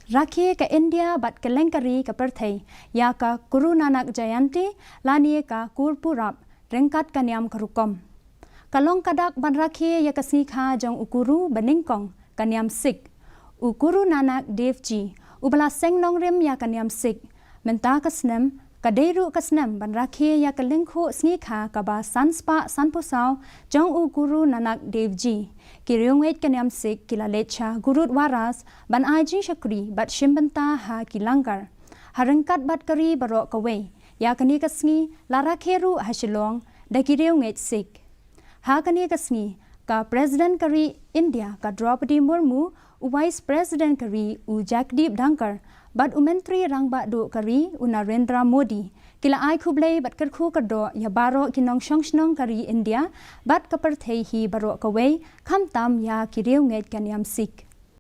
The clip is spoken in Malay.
Rakhi ke India bat ke lengkari ke perthai ya ka Guru Nanak Jayanti lani ka kurpurap rengkat kaniam kerukom. Kalong kadak ban rakhi ya kasni kha jong ukuru beningkong kaniam sik. Ukuru Nanak Dev Ji ubala seng nongrim ya kaniam sik. Menta kasnem kadeiru kasnem ban rakhi ya ke lengkhu sni kha kaba sanspa sanposau jong ukuru Nanak Dev Ji. Kiriungwet kaniam sik kila lecha gurut waras ban aji shakri bat shimbenta ha kilanggar. Harengkat bat kari barok kawe ya kani kasni lara kheru hashilong da kiriungwet sik. Ha kani kasni ka President kari India ka Draupadi Murmu u Vice President kari u Jagdeep Dhankar bat umentri rangba do kari u Narendra Modi kila ai khublei bat kerkhu kado ya baro kinong shongshnong kari India bat kaperthei hi baro kawe kham tam ya kiriunget kaniam sik.